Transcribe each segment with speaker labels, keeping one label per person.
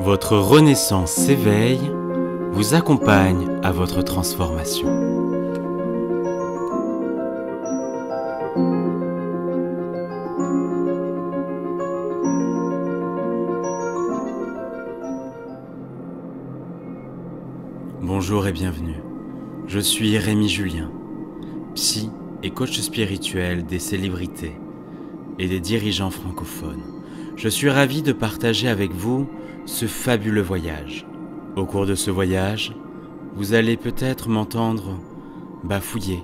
Speaker 1: Votre renaissance s'éveille, vous accompagne à votre transformation. Bonjour et bienvenue. Je suis Rémi Julien, psy et coach spirituel des célébrités et des dirigeants francophones. Je suis ravi de partager avec vous ce fabuleux voyage. Au cours de ce voyage, vous allez peut-être m'entendre bafouiller,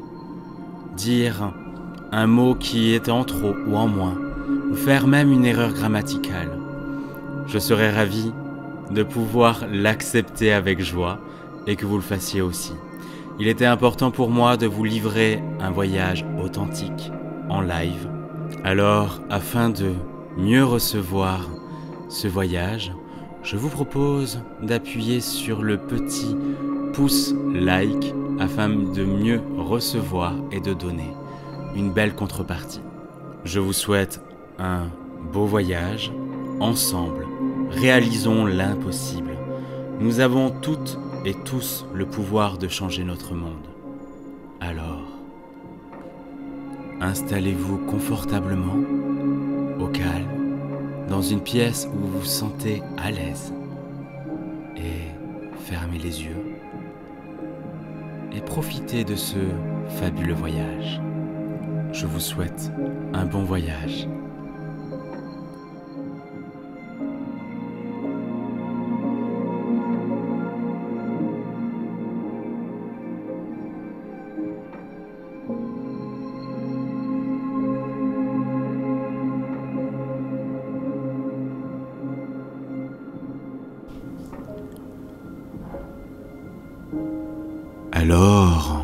Speaker 1: dire un mot qui est en trop ou en moins, ou faire même une erreur grammaticale. Je serai ravi de pouvoir l'accepter avec joie et que vous le fassiez aussi. Il était important pour moi de vous livrer un voyage authentique, en live. Alors, afin de mieux recevoir ce voyage, je vous propose d'appuyer sur le petit pouce like afin de mieux recevoir et de donner une belle contrepartie. Je vous souhaite un beau voyage. Ensemble, réalisons l'impossible. Nous avons toutes et tous le pouvoir de changer notre monde. Alors, installez-vous confortablement, au calme, dans une pièce où vous vous sentez à l'aise et fermez les yeux et profitez de ce fabuleux voyage. Je vous souhaite un bon voyage. Alors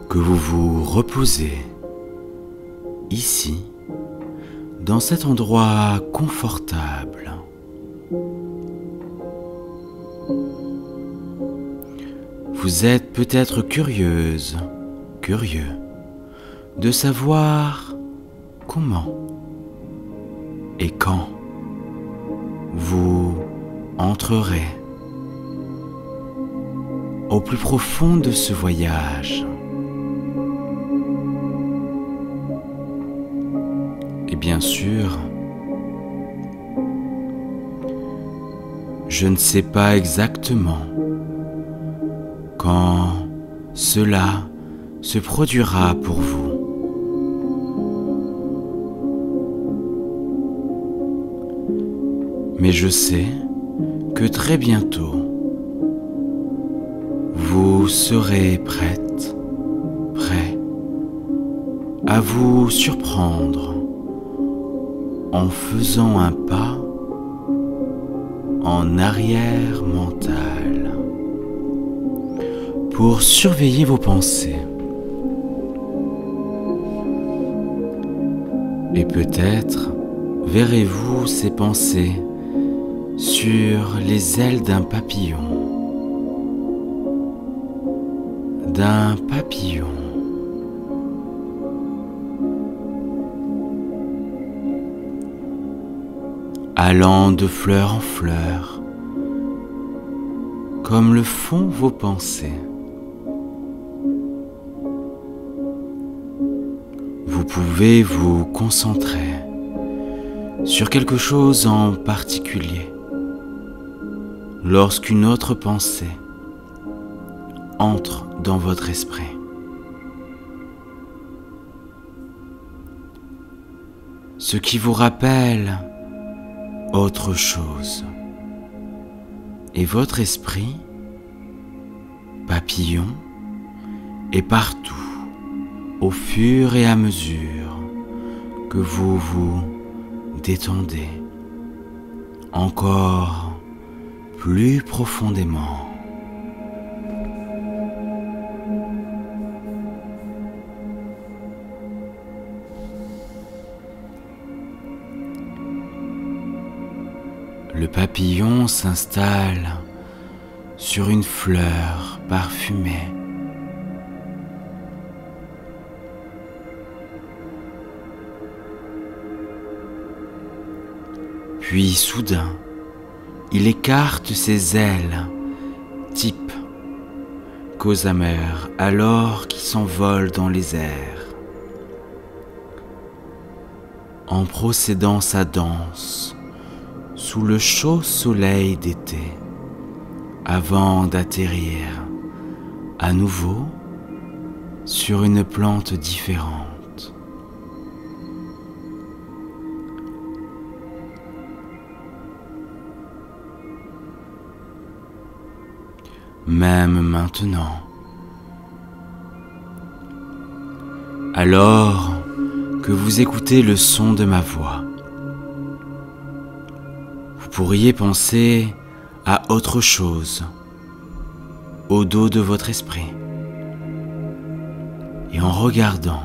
Speaker 1: que vous vous reposez ici, dans cet endroit confortable, vous êtes peut-être curieuse, curieux, de savoir comment et quand vous entrerez au plus profond de ce voyage. Et bien sûr, je ne sais pas exactement quand cela se produira pour vous. Mais je sais que très bientôt, vous serez prête, prêt à vous surprendre en faisant un pas en arrière mental pour surveiller vos pensées. Et peut-être verrez-vous ces pensées sur les ailes d'un papillon. Allant de fleur en fleur, comme le font vos pensées. Vous pouvez vous concentrer sur quelque chose en particulier lorsqu'une autre pensée entre dans votre esprit. Ce qui vous rappelle autre chose. Et votre esprit, papillon, est partout au fur et à mesure que vous vous détendez encore plus profondément. Le papillon s'installe sur une fleur parfumée. Puis soudain, Il écarte ses ailes, type Gossamer, alors qu'il s'envole dans les airs. En procédant sa danse, sous le chaud soleil d'été, avant d'atterrir à nouveau sur une plante différente. Même maintenant, alors que vous écoutez le son de ma voix, vous pourriez penser à autre chose au dos de votre esprit. Et en regardant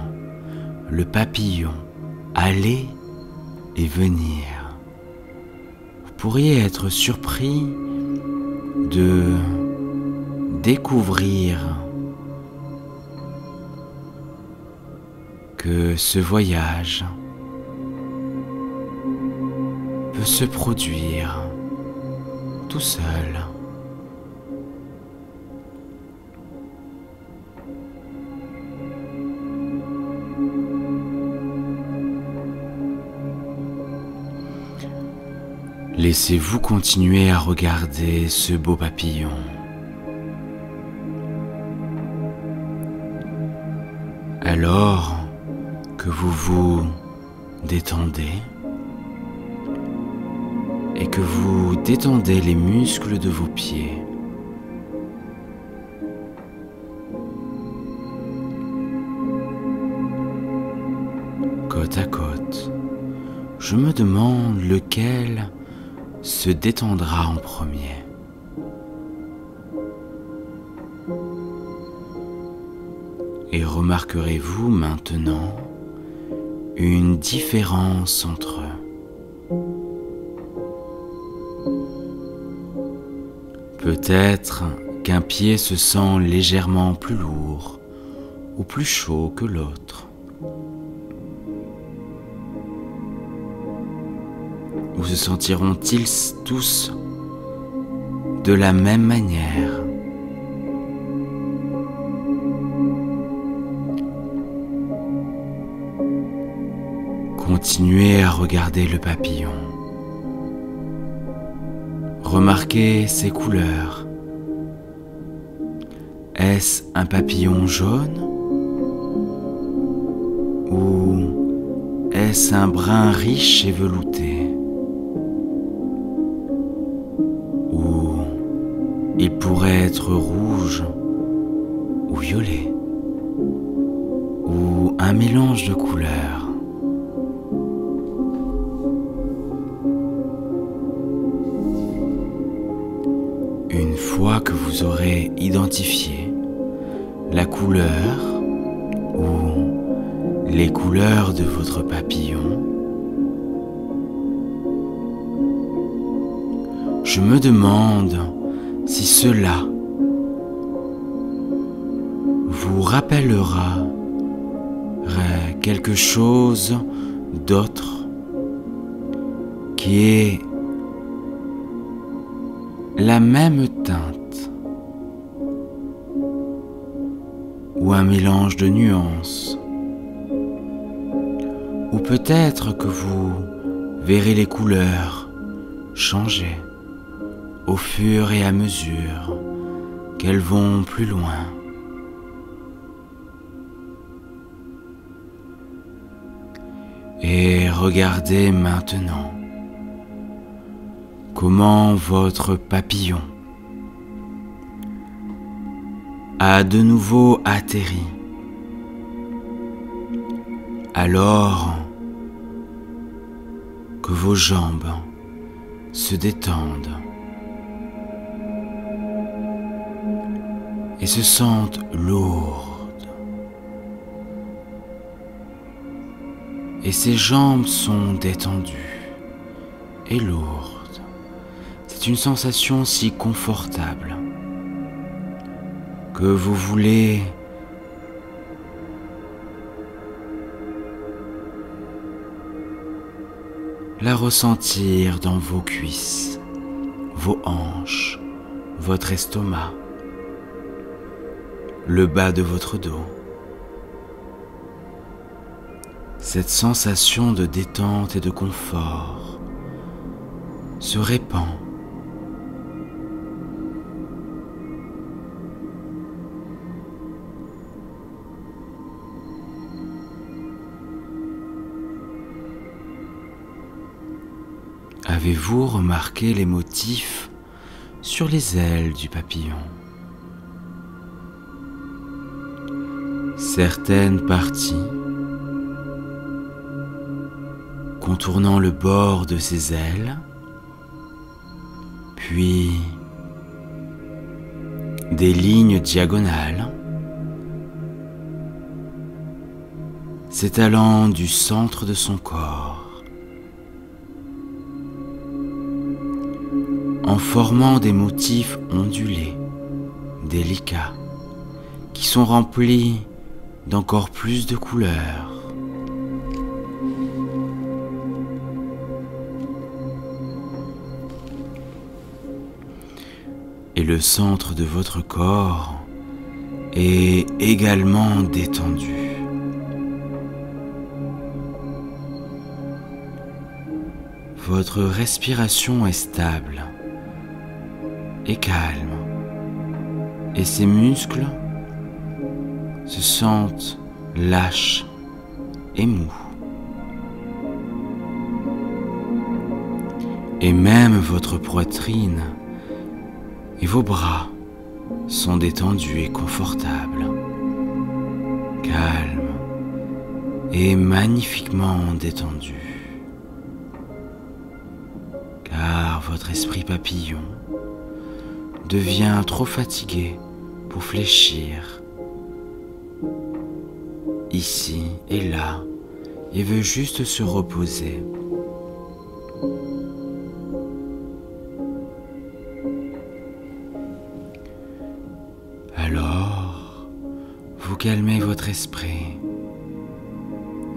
Speaker 1: le papillon aller et venir, vous pourriez être surpris de découvrir que ce voyage peut se produire tout seul. Laissez-vous continuer à regarder ce beau papillon. Alors que vous vous détendez et que vous détendez les muscles de vos pieds, côte à côte, je me demande lequel se détendra en premier. Et remarquerez-vous maintenant une différence entre eux. Peut-être qu'un pied se sent légèrement plus lourd ou plus chaud que l'autre. Ou se sentiront-ils tous de la même manière ? Continuez à regarder le papillon. Remarquez ses couleurs. Est-ce un papillon jaune ? Ou est-ce un brun riche et velouté ? Ou il pourrait être rouge ou violet ? Ou un mélange de couleurs ? Une fois que vous aurez identifié la couleur ou les couleurs de votre papillon, je me demande si cela vous rappellera quelque chose d'autre qui est la même teinte ou un mélange de nuances, ou peut-être que vous verrez les couleurs changer au fur et à mesure qu'elles vont plus loin. Et regardez maintenant comment votre papillon a de nouveau atterri, alors que vos jambes se détendent et se sentent lourdes. Et ses jambes sont détendues et lourdes. C'est une sensation si confortable que vous voulez la ressentir dans vos cuisses vos hanches, votre estomac, le bas de votre dos. Cette sensation de détente et de confort se répand. Avez-vous remarqué les motifs sur les ailes du papillon? Certaines parties contournant le bord de ses ailes, puis des lignes diagonales s'étalant du centre de son corps, en formant des motifs ondulés, délicats, qui sont remplis d'encore plus de couleurs. Et le centre de votre corps est également détendu. Votre respiration est stable et calme, et ses muscles se sentent lâches et mous. Et même votre poitrine et vos bras sont détendus et confortables, calmes et magnifiquement détendus. Car votre esprit papillon devient trop fatigué pour fléchir ici et là et veut juste se reposer. Alors, vous calmez votre esprit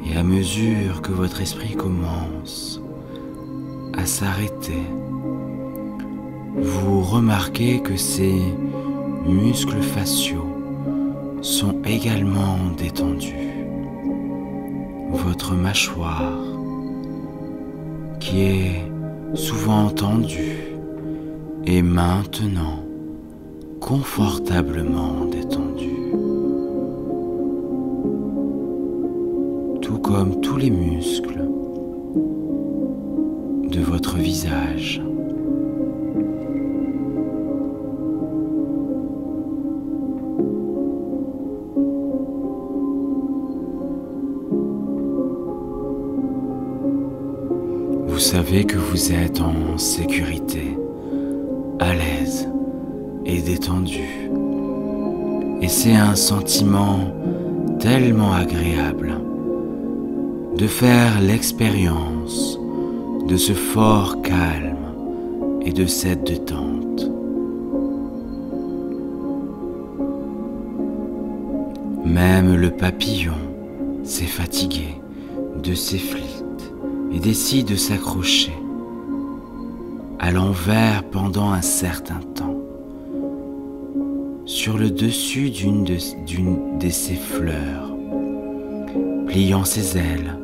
Speaker 1: et à mesure que votre esprit commence à s'arrêter, vous remarquez que ces muscles faciaux sont également détendus. Votre mâchoire, qui est souvent tendue, est maintenant confortablement détendue, tout comme tous les muscles de votre visage. Vous savez que vous êtes en sécurité, à l'aise et détendu. Et c'est un sentiment tellement agréable de faire l'expérience de ce fort calme et de cette détente. Même le papillon s'est fatigué de ses flits et décide de s'accrocher à l'envers pendant un certain temps sur le dessus d'une de ses fleurs, pliant ses ailes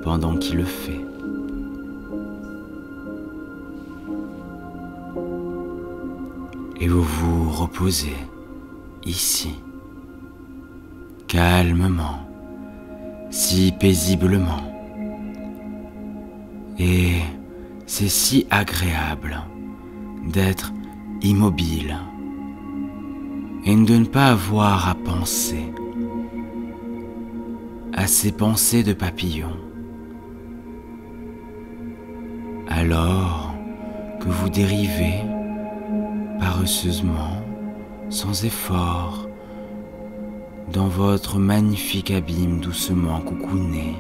Speaker 1: pendant qu'il le fait. Et vous vous reposez ici, calmement, si paisiblement. Et c'est si agréable d'être immobile et de ne pas avoir à penser à ces pensées de papillon. Alors que vous dérivez paresseusement, sans effort, dans votre magnifique abîme doucement coucouné,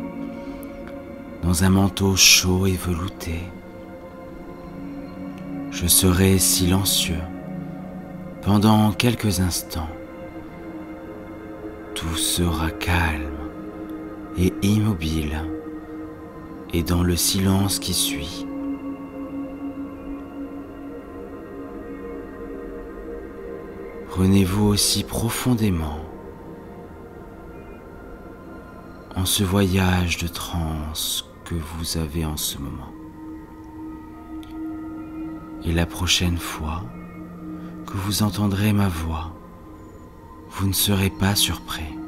Speaker 1: dans un manteau chaud et velouté. Je serai silencieux pendant quelques instants. Tout sera calme et immobile, et dans le silence qui suit, Prenez-vous aussi profondément en ce voyage de transe que vous avez en ce moment. Et la prochaine fois que vous entendrez ma voix, vous ne serez pas surpris.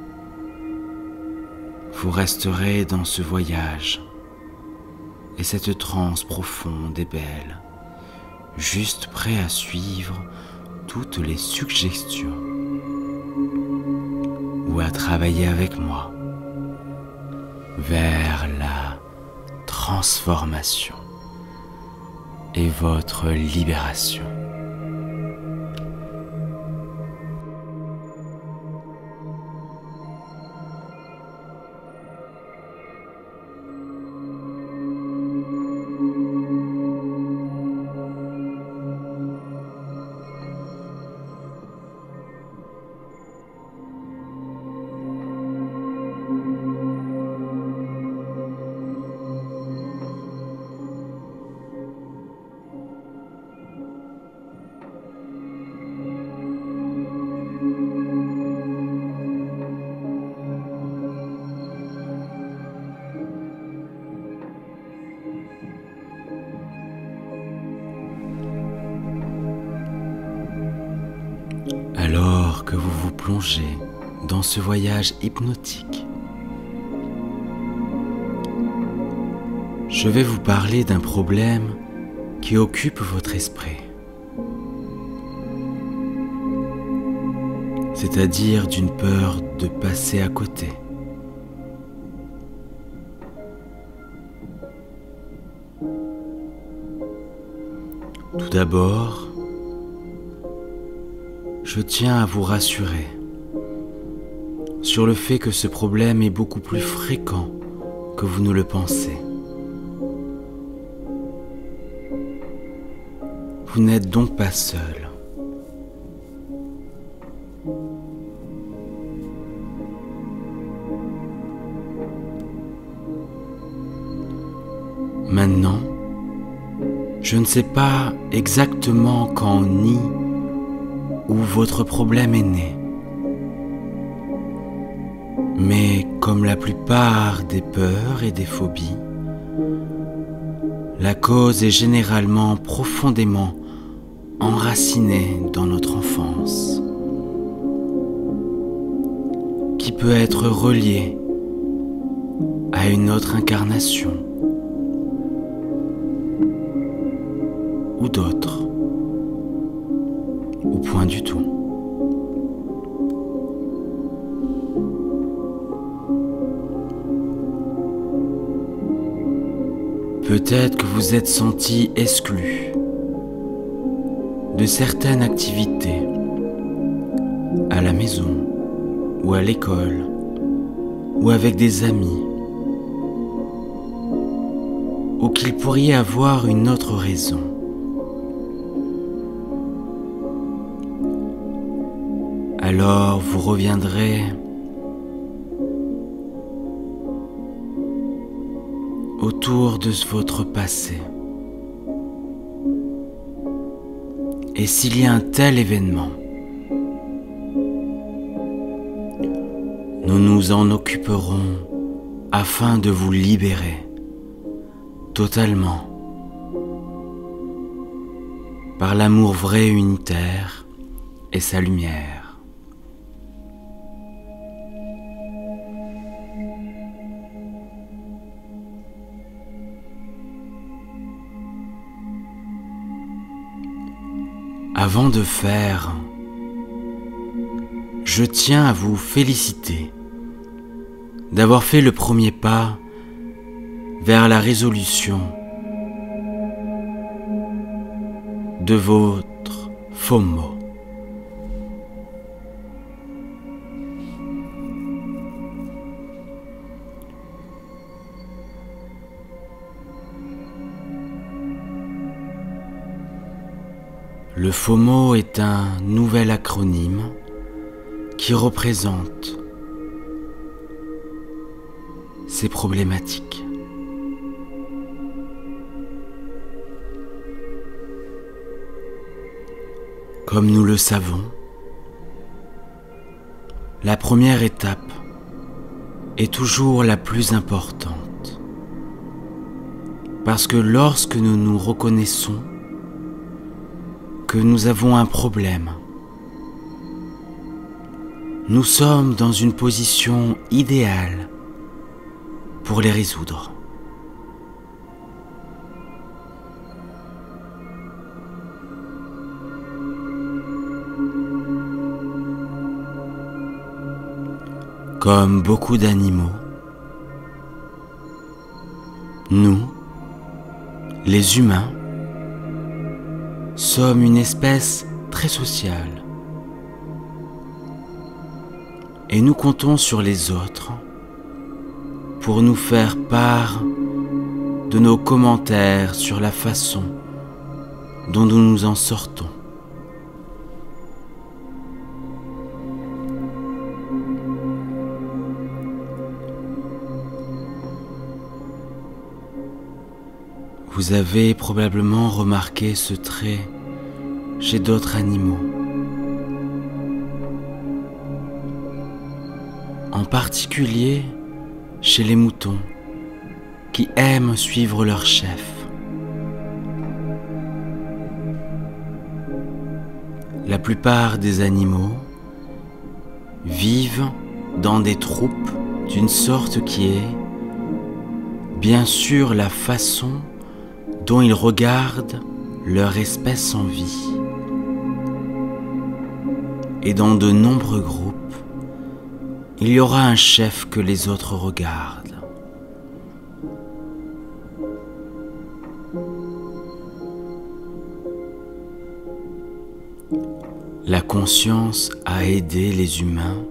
Speaker 1: Vous resterez dans ce voyage et cette transe profonde et belle, juste prêt à suivre toutes les suggestions ou à travailler avec moi vers la transformation et votre libération. Alors que vous vous plongez dans ce voyage hypnotique, je vais vous parler d'un problème qui occupe votre esprit, c'est-à-dire d'une peur de passer à côté. Tout d'abord, je tiens à vous rassurer sur le fait que ce problème est beaucoup plus fréquent que vous ne le pensez. Vous n'êtes donc pas seul. Maintenant, je ne sais pas exactement quand ni où votre problème est né. Mais comme la plupart des peurs et des phobies, la cause est généralement profondément enracinée dans notre enfance, qui peut être reliée à une autre incarnation ou d'autres, ou point du tout. Peut-être que vous êtes senti exclu de certaines activités à la maison ou à l'école ou avec des amis, ou qu'il pourrait y avoir une autre raison. Alors vous reviendrez autour de votre passé. Et s'il y a un tel événement, nous nous en occuperons afin de vous libérer totalement par l'amour vrai unitaire et sa lumière. Avant de faire, je tiens à vous féliciter d'avoir fait le premier pas vers la résolution de votre FOMO. Le FOMO est un nouvel acronyme qui représente ces problématiques. Comme nous le savons, La première étape est toujours la plus importante, parce que lorsque nous nous reconnaissons que nous avons un problème, nous sommes dans une position idéale pour les résoudre. Comme beaucoup d'animaux, nous, les humains, sommes une espèce très sociale et nous comptons sur les autres pour nous faire part de nos commentaires sur la façon dont nous nous en sortons. Vous avez probablement remarqué ce trait chez d'autres animaux. En particulier chez les moutons qui aiment suivre leur chef. La plupart des animaux vivent dans des troupes d'une sorte qui est, bien sûr, la façon dont ils regardent leur espèce en vie. Et dans de nombreux groupes, il y aura un chef que les autres regardent. La conscience a aidé les humains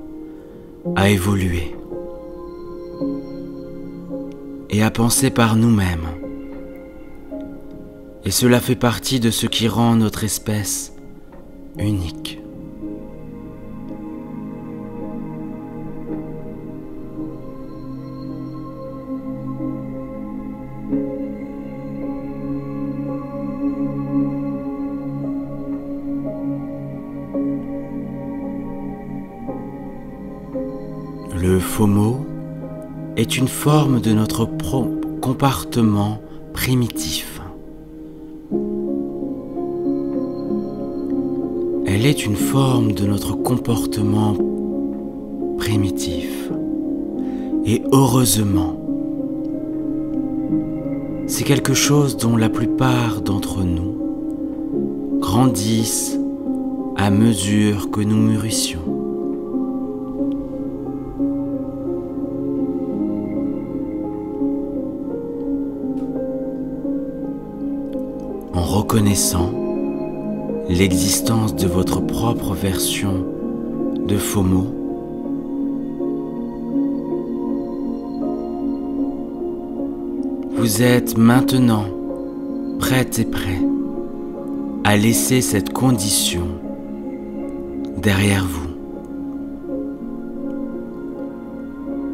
Speaker 1: à évoluer et à penser par nous-mêmes. Et cela fait partie de ce qui rend notre espèce unique. Le FOMO est une forme de notre comportement primitif. Elle est une forme de notre comportement primitif. Et heureusement, c'est quelque chose dont la plupart d'entre nous grandissent à mesure que nous mûrissions. En reconnaissant l'existence de votre propre version de FOMO, vous êtes maintenant prête et prêt à laisser cette condition derrière vous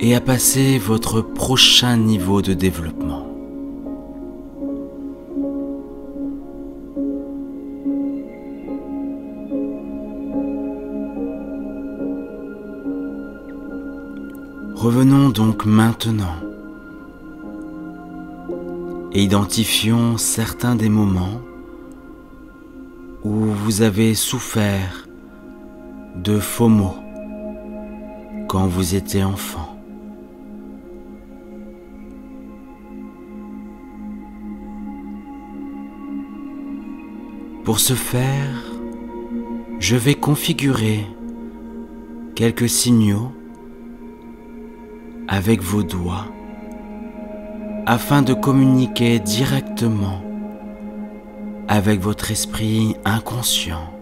Speaker 1: et à passer votre prochain niveau de développement. Revenons donc maintenant et identifions certains des moments où vous avez souffert de FOMO quand vous étiez enfant. Pour ce faire, je vais configurer quelques signaux avec vos doigts afin de communiquer directement avec votre esprit inconscient.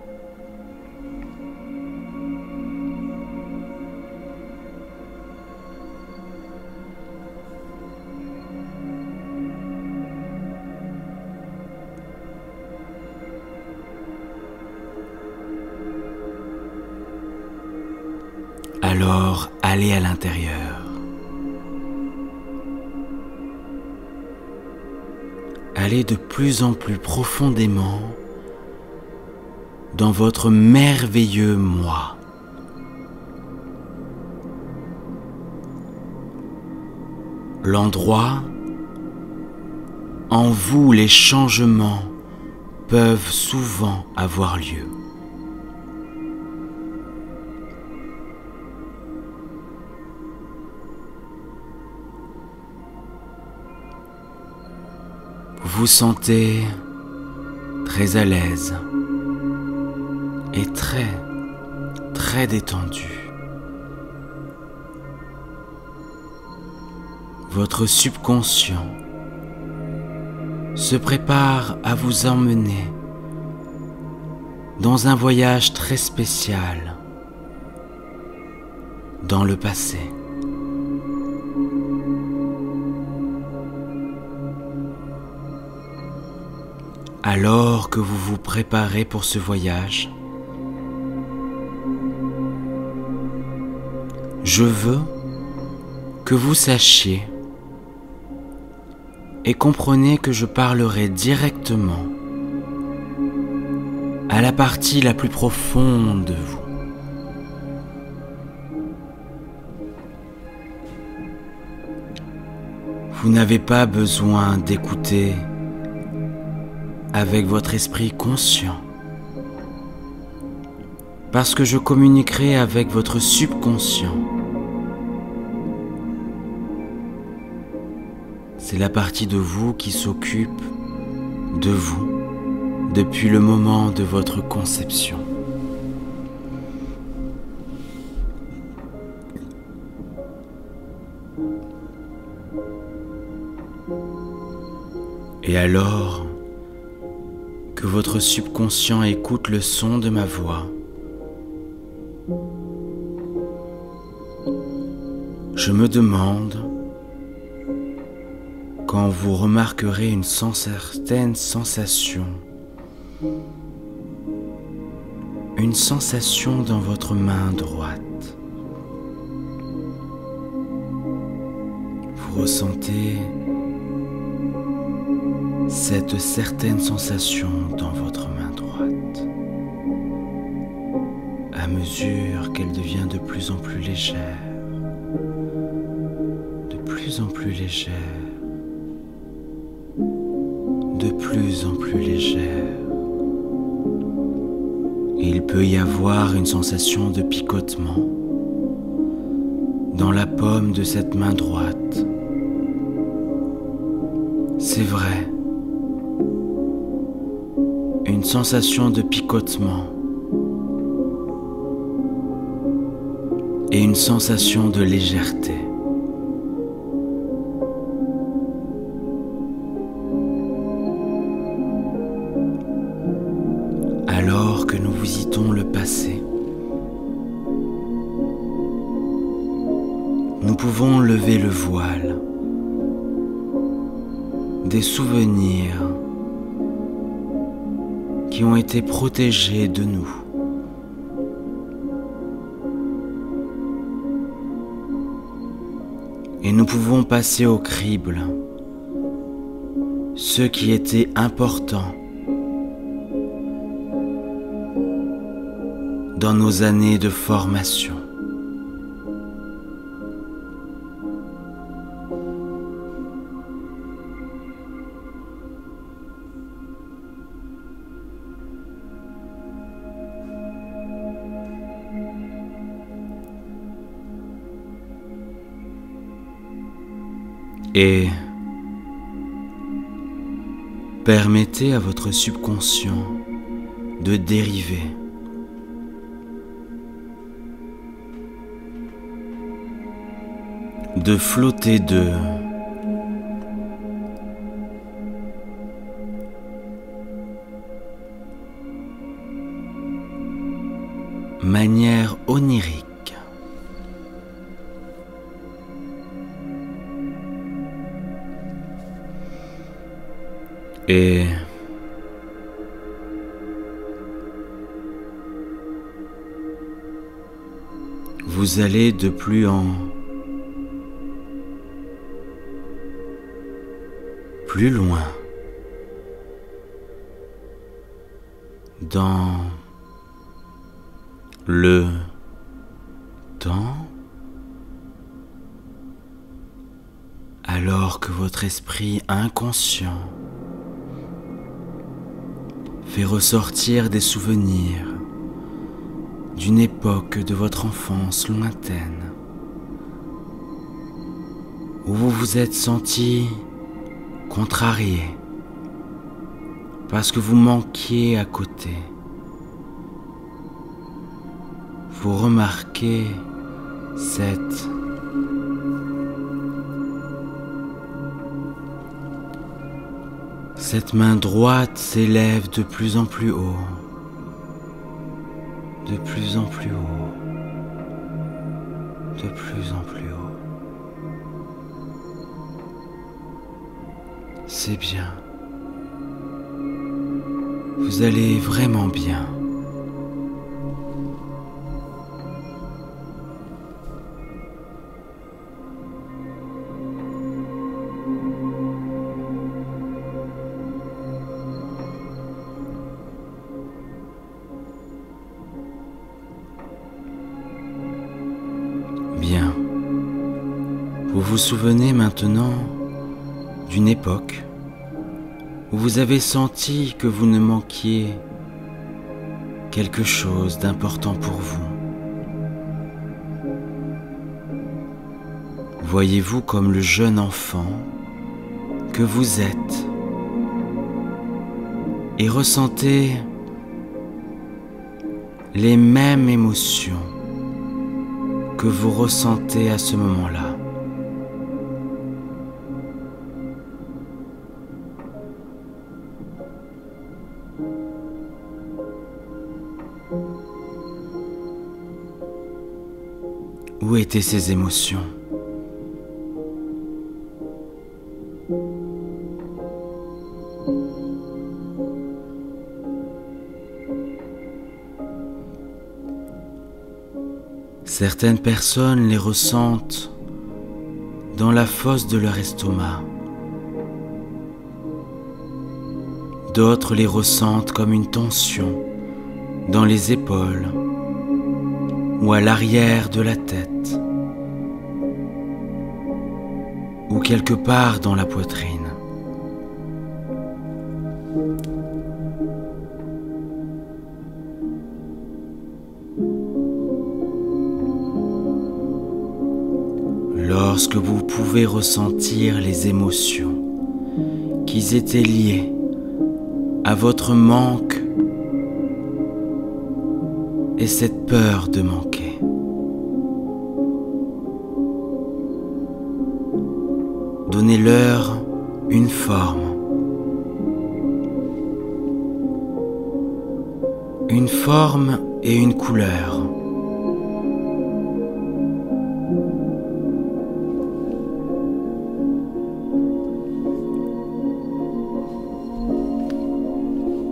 Speaker 1: Alors, allez à l'intérieur. Allez de plus en plus profondément dans votre merveilleux moi. l'endroit en vous les changements peuvent souvent avoir lieu. Vous vous sentez très à l'aise et très détendu. Votre subconscient se prépare à vous emmener dans un voyage très spécial dans le passé. Alors que vous vous préparez pour ce voyage, je veux que vous sachiez et comprenez que je parlerai directement à la partie la plus profonde de vous. Vous n'avez pas besoin d'écouter avec votre esprit conscient, parce que je communiquerai avec votre subconscient. C'est la partie de vous qui s'occupe de vous depuis le moment de votre conception. Et alors que votre subconscient écoute le son de ma voix, je me demande quand vous remarquerez une certaine sensation, une sensation dans votre main droite. Vous ressentez cette certaine sensation dans votre main droite, à mesure qu'elle devient de plus en plus légère, de plus en plus légère, de plus en plus légère. Et il peut y avoir une sensation de picotement dans la paume de cette main droite. C'est vrai. Une sensation de picotement et une sensation de légèreté. Alors que nous visitons le passé, nous pouvons lever le voile des souvenirs qui ont été protégés de nous. Et nous pouvons passer au crible ce qui était important dans nos années de formation. Et permettez à votre subconscient de dériver, de flotter de manière onirique. Et vous allez de plus en plus loin dans le temps, à Alors que votre esprit inconscient fait ressortir des souvenirs d'une époque de votre enfance lointaine, où vous vous êtes senti contrarié parce que vous manquiez à côté. Vous remarquez cette main droite s'élève de plus en plus haut, de plus en plus haut, de plus en plus haut. C'est bien. Vous allez vraiment bien. Bien. Vous vous souvenez maintenant d'une époque où vous avez senti que vous ne manquiez quelque chose d'important pour vous. Voyez-vous comme le jeune enfant que vous êtes et ressentez les mêmes émotions que vous ressentez à ce moment-là. Où étaient ces émotions ? Certaines personnes les ressentent dans la fosse de leur estomac. D'autres les ressentent comme une tension dans les épaules ou à l'arrière de la tête ou quelque part dans la poitrine. Lorsque vous pouvez ressentir les émotions qui étaient liées à votre manque et cette peur de manquer. Donnez-leur une forme. Une forme et une couleur.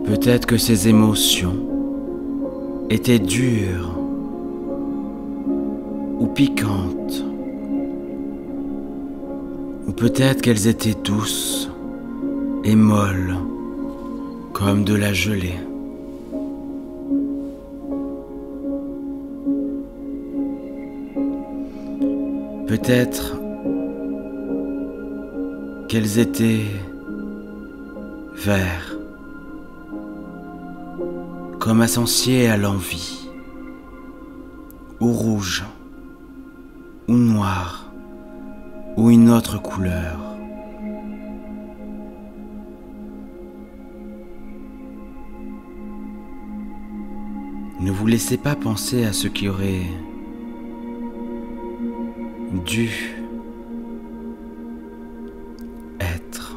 Speaker 1: Peut-être que ces émotions étaient dures ou piquantes, ou peut-être qu'elles étaient douces et molles comme de la gelée. Peut-être qu'elles étaient vertes, comme associées à l'envie, ou rouge, ou noir, ou une autre couleur. Ne vous laissez pas penser à ce qui aurait dû être,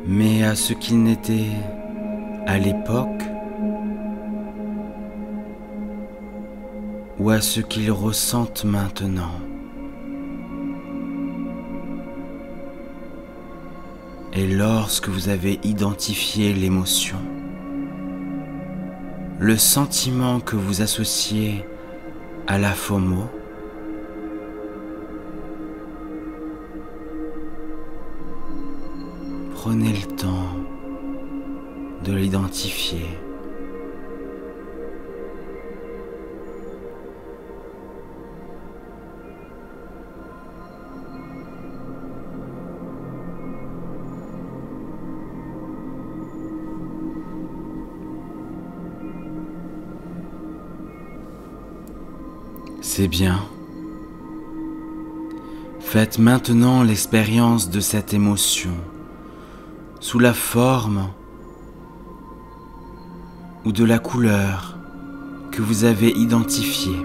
Speaker 1: mais à ce qu'il n'était à l'époque ou à ce qu'ils ressentent maintenant. Et lorsque vous avez identifié l'émotion, le sentiment que vous associez à la FOMO, prenez le temps de l'identifier. C'est bien. Faites maintenant l'expérience de cette émotion sous la forme ou de la couleur que vous avez identifiée,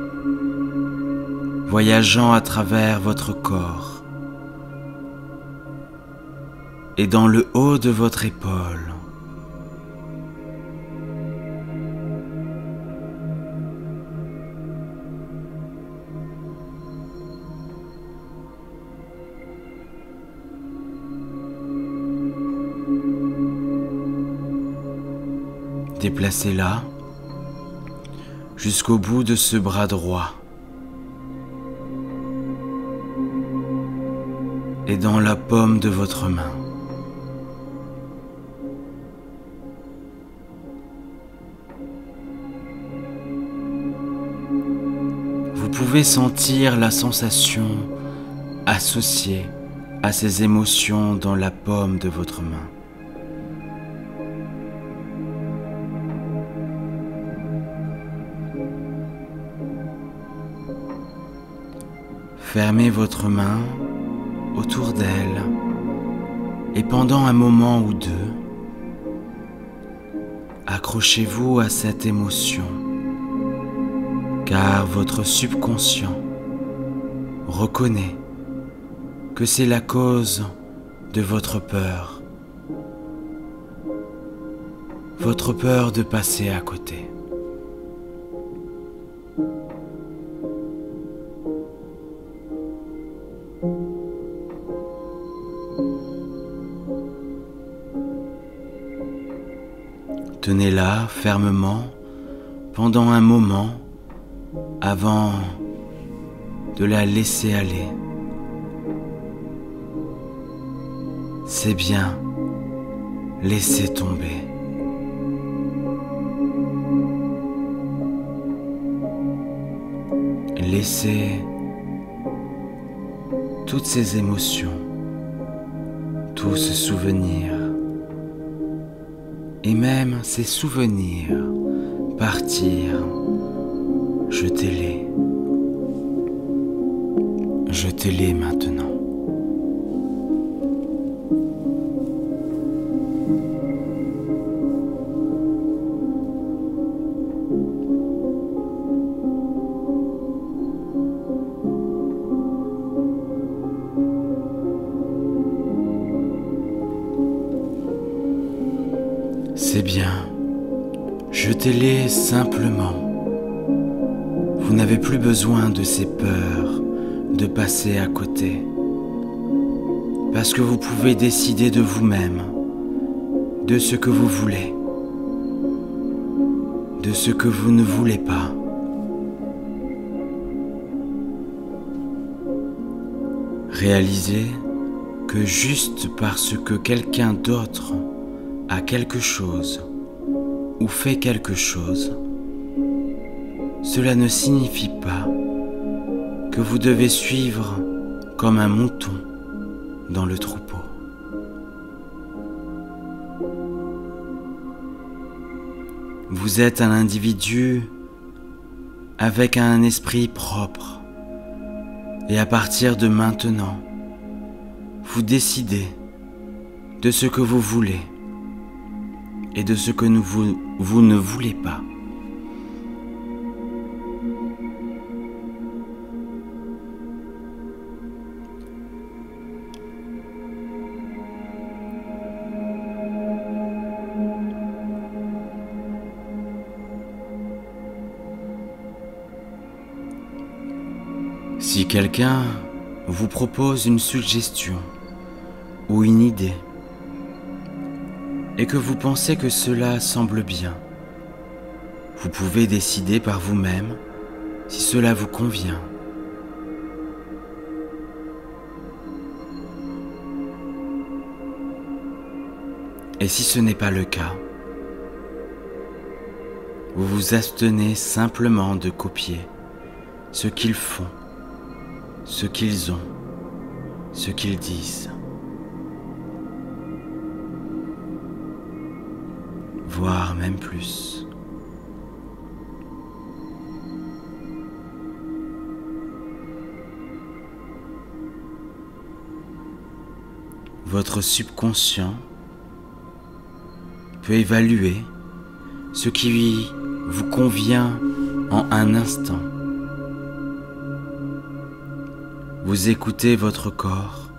Speaker 1: voyageant à travers votre corps et dans le haut de votre épaule. Déplacez-la jusqu'au bout de ce bras droit et dans la paume de votre main. Vous pouvez sentir la sensation associée à ces émotions dans la paume de votre main. Fermez votre main autour d'elle et pendant un moment ou deux, accrochez-vous à cette émotion, car votre subconscient reconnaît que c'est la cause de votre peur de passer à côté. Tenez-la fermement pendant un moment avant de la laisser aller. C'est bien, laissez tomber. Laissez toutes ces émotions, tout ce souvenir, et même ces souvenirs partir. Jetez-les. Jetez-les maintenant. C'est bien. Jetez-les simplement. Vous n'avez plus besoin de ces peurs de passer à côté. Parce que vous pouvez décider de vous-même, de ce que vous voulez, de ce que vous ne voulez pas. Réalisez que juste parce que quelqu'un d'autre a quelque chose ou fait quelque chose, cela ne signifie pas que vous devez suivre comme un mouton dans le troupeau. Vous êtes un individu avec un esprit propre et à partir de maintenant, vous décidez de ce que vous voulez et de ce que vous ne voulez pas. Si quelqu'un vous propose une suggestion ou une idée et que vous pensez que cela semble bien, vous pouvez décider par vous-même si cela vous convient. Et si ce n'est pas le cas, vous vous abstenez simplement de copier ce qu'ils font, ce qu'ils ont, ce qu'ils disent. Voire même plus. votre subconscient peut évaluer ce qui vous convient en un instant. Vous écoutez votre corps,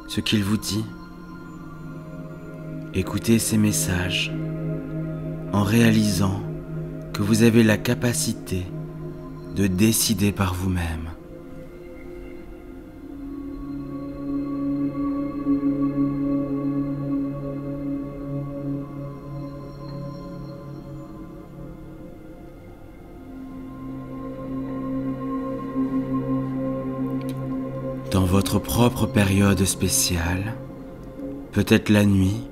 Speaker 1: ce qu'il vous dit. Écoutez ces messages en réalisant que vous avez la capacité de décider par vous-même. Dans votre propre période spéciale, peut-être la nuit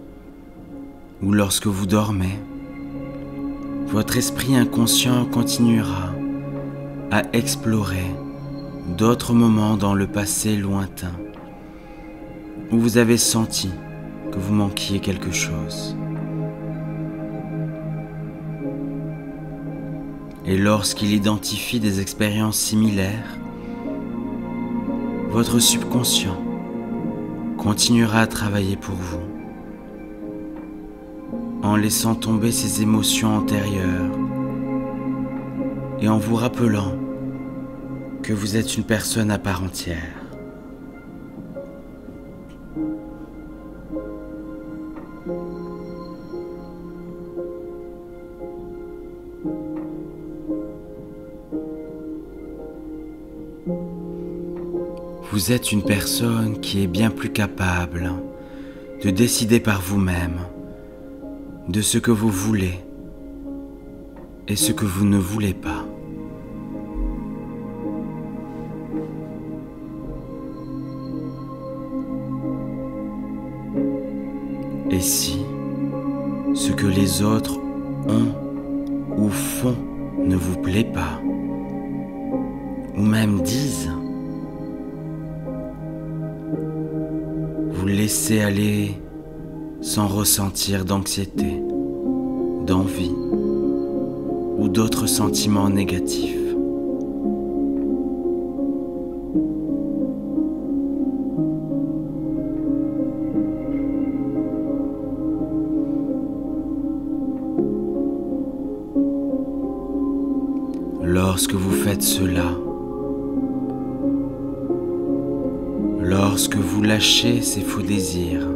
Speaker 1: ou lorsque vous dormez, votre esprit inconscient continuera à explorer d'autres moments dans le passé lointain où vous avez senti que vous manquiez quelque chose. Et lorsqu'il identifie des expériences similaires, votre subconscient continuera à travailler pour vous, en laissant tomber ces émotions antérieures et en vous rappelant que vous êtes une personne à part entière. Vous êtes une personne qui est bien plus capable de décider par vous-même de ce que vous voulez et ce que vous ne voulez pas. Et si ce que les autres ont ou font ne vous plaît pas, ou même disent, vous laissez aller sans ressentir d'anxiété, d'envie ou d'autres sentiments négatifs. Lorsque vous faites cela, lorsque vous lâchez ces faux désirs,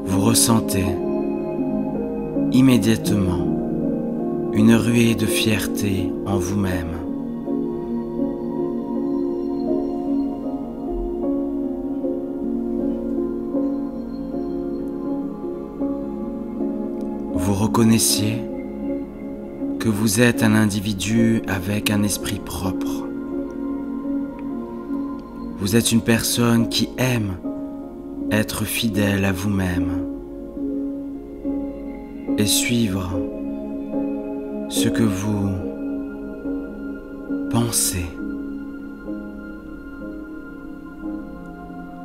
Speaker 1: vous ressentez immédiatement une ruée de fierté en vous-même. Vous reconnaissiez que vous êtes un individu avec un esprit propre. Vous êtes une personne qui aime être fidèle à vous-même et suivre ce que vous pensez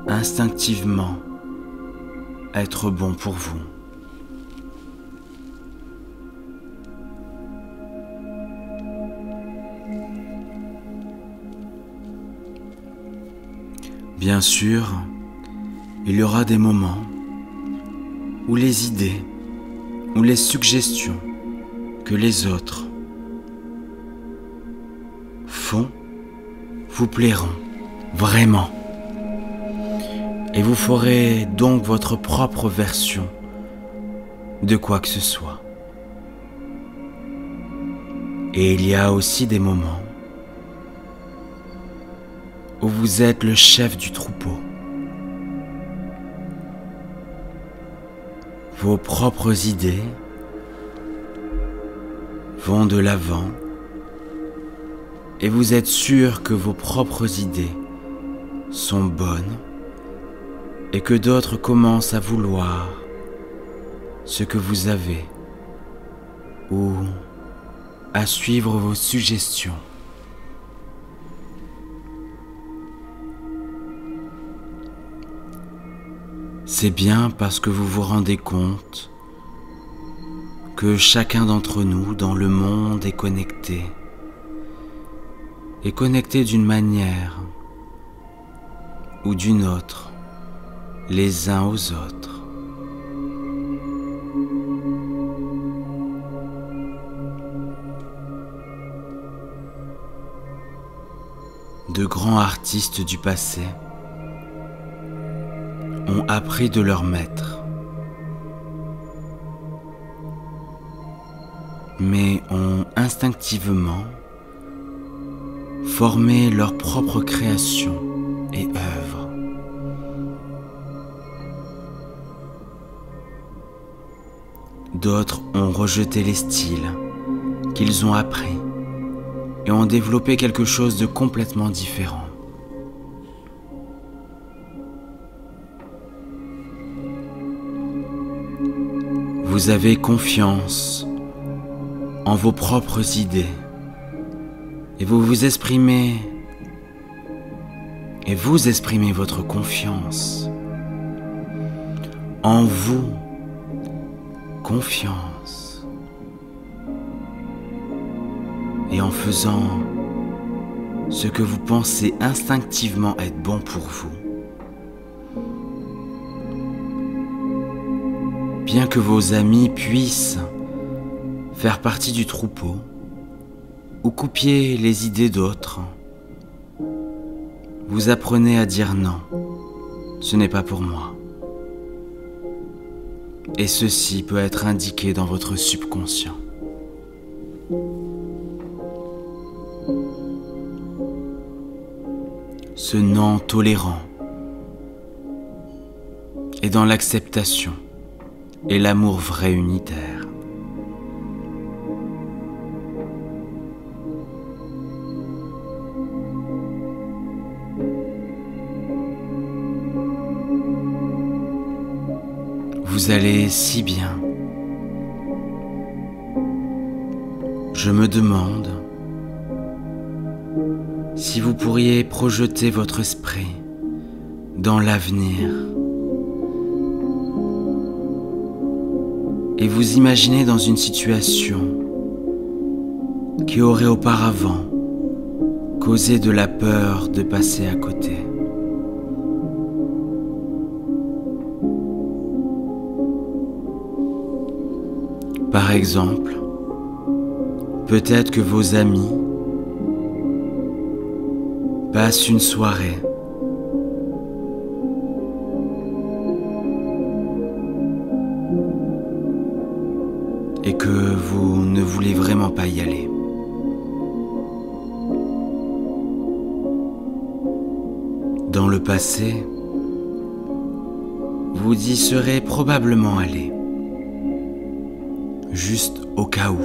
Speaker 1: instinctivement être bon pour vous. Bien sûr, il y aura des moments où les idées ou les suggestions que les autres font vous plairont vraiment. Et vous ferez donc votre propre version de quoi que ce soit. Et il y a aussi des moments où vous êtes le chef du troupeau. Vos propres idées vont de l'avant et vous êtes sûr que vos propres idées sont bonnes et que d'autres commencent à vouloir ce que vous avez ou à suivre vos suggestions. C'est bien parce que vous vous rendez compte que chacun d'entre nous dans le monde est connecté d'une manière ou d'une autre, les uns aux autres. De grands artistes du passé ont appris de leurs maîtres, mais ont instinctivement formé leur propre création et œuvre. D'autres ont rejeté les styles qu'ils ont appris et ont développé quelque chose de complètement différent. Vous avez confiance en vos propres idées et vous exprimez votre confiance en vous, confiance, et en faisant ce que vous pensez instinctivement être bon pour vous. Bien que vos amis puissent faire partie du troupeau ou copier les idées d'autres, vous apprenez à dire non, ce n'est pas pour moi. Et ceci peut être indiqué dans votre subconscient. Ce non tolérant est dans l'acceptation et l'amour vrai unitaire. Vous allez si bien. Je me demande si vous pourriez projeter votre esprit dans l'avenir et vous imaginer dans une situation qui aurait auparavant causé de la peur de passer à côté. Par exemple, peut-être que vos amis passent une soirée et que vous ne voulez vraiment pas y aller. Dans le passé, vous y serez probablement allé, juste au cas où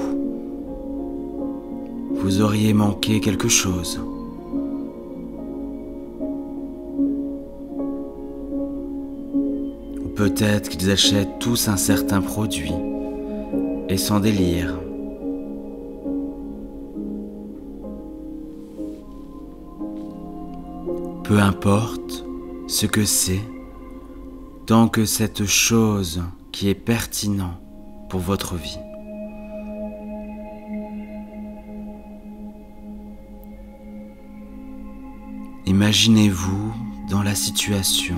Speaker 1: vous auriez manqué quelque chose. Ou peut-être qu'ils achètent tous un certain produit et s'en délirent. Peu importe ce que c'est, tant que cette chose qui est pertinente pour votre vie. Imaginez-vous dans la situation.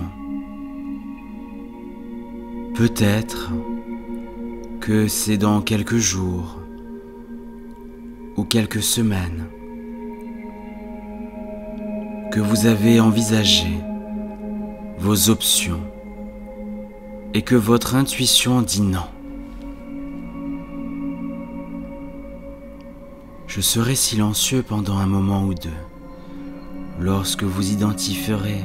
Speaker 1: Peut-être que c'est dans quelques jours ou quelques semaines que vous avez envisagé vos options et que votre intuition dit non. Je serai silencieux pendant un moment ou deux lorsque vous identifierez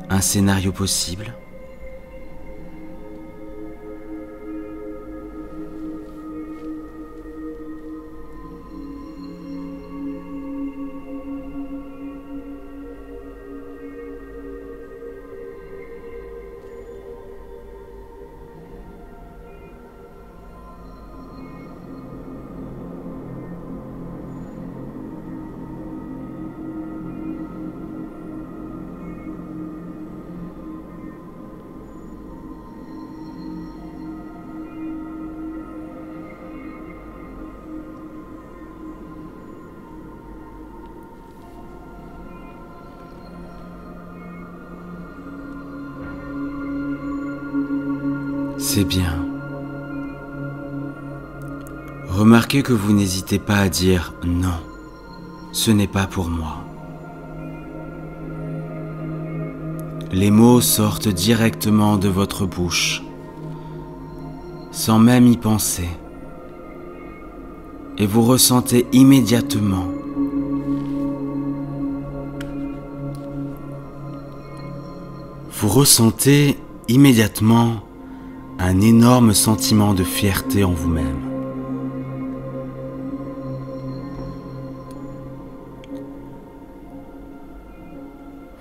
Speaker 1: un scénario possible. C'est bien. Remarquez que vous n'hésitez pas à dire « non, ce n'est pas pour moi ». Les mots sortent directement de votre bouche, sans même y penser, et vous ressentez immédiatement un énorme sentiment de fierté en vous-même.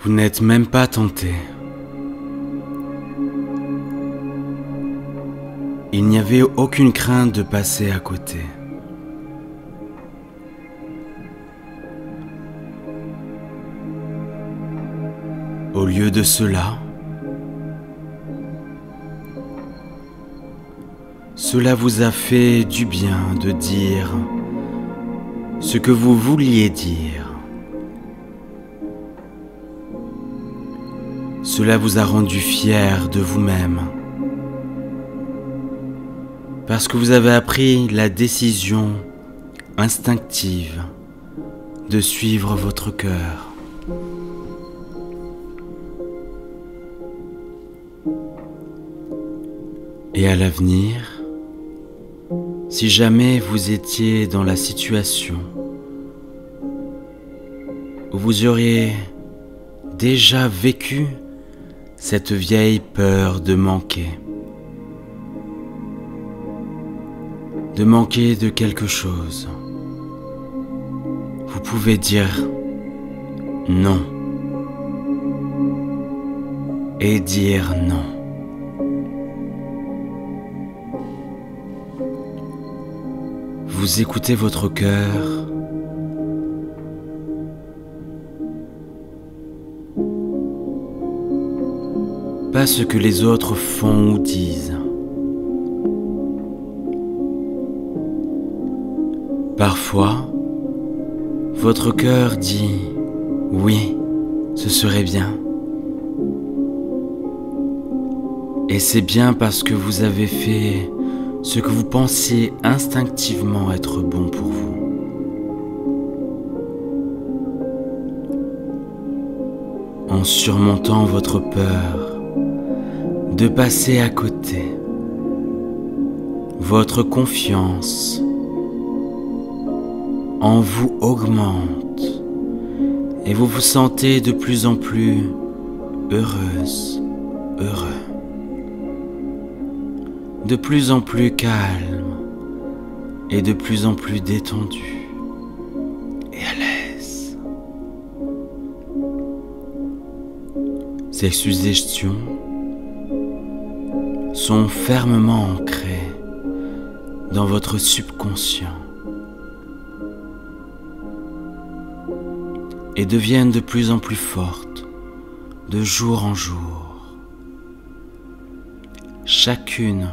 Speaker 1: Vous n'êtes même pas tenté. Il n'y avait aucune crainte de passer à côté. Au lieu de cela, cela vous a fait du bien de dire ce que vous vouliez dire. Cela vous a rendu fier de vous-même parce que vous avez appris la décision instinctive de suivre votre cœur. Et à l'avenir, si jamais vous étiez dans la situation où vous auriez déjà vécu cette vieille peur de manquer de quelque chose, vous pouvez dire non et dire non. Vous écoutez votre cœur pas ce que les autres font ou disent. Parfois, votre cœur dit « oui, ce serait bien ». Et c'est bien parce que vous avez fait ce que vous pensiez instinctivement être bon pour vous. En surmontant votre peur de passer à côté, votre confiance en vous augmente et vous vous sentez de plus en plus heureuse, heureux, de plus en plus calme et de plus en plus détendu et à l'aise. Ces suggestions sont fermement ancrées dans votre subconscient et deviennent de plus en plus fortes de jour en jour. Chacune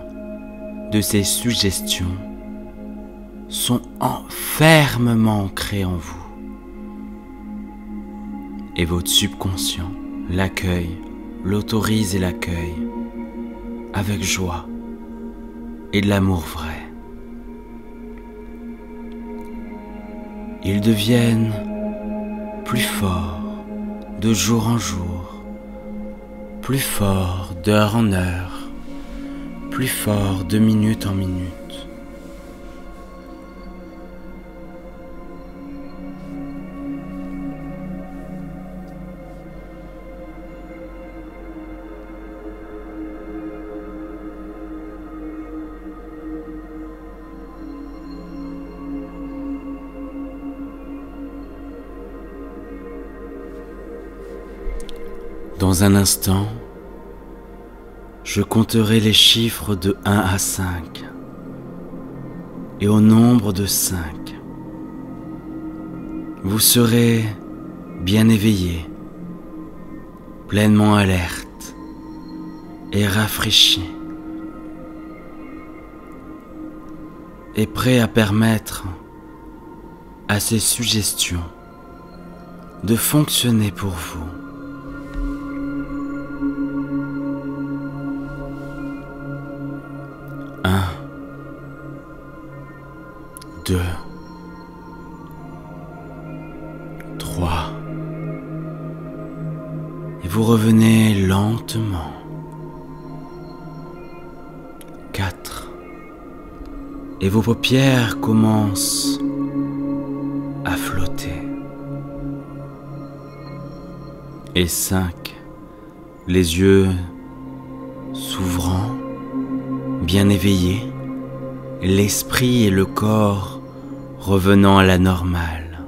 Speaker 1: de ces suggestions sont fermement ancrées en vous et votre subconscient l'accueille, l'autorise et l'accueille avec joie et de l'amour vrai. Ils deviennent plus forts de jour en jour, plus forts d'heure en heure, plus forts de minute en minute. Dans un instant, je compterai les chiffres de 1 à 5. Et au nombre de 5, vous serez bien éveillé, pleinement alerte et rafraîchi, et prêt à permettre à ces suggestions de fonctionner pour vous. 2, 3. Et vous revenez lentement. 4. Et vos paupières commencent à flotter. Et 5. Les yeux s'ouvrant, bien éveillés, l'esprit et le corps revenant à la normale,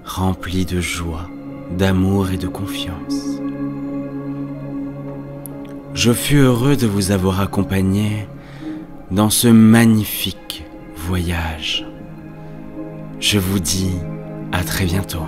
Speaker 1: remplis de joie, d'amour et de confiance. Je fus heureux de vous avoir accompagné dans ce magnifique voyage. Je vous dis à très bientôt.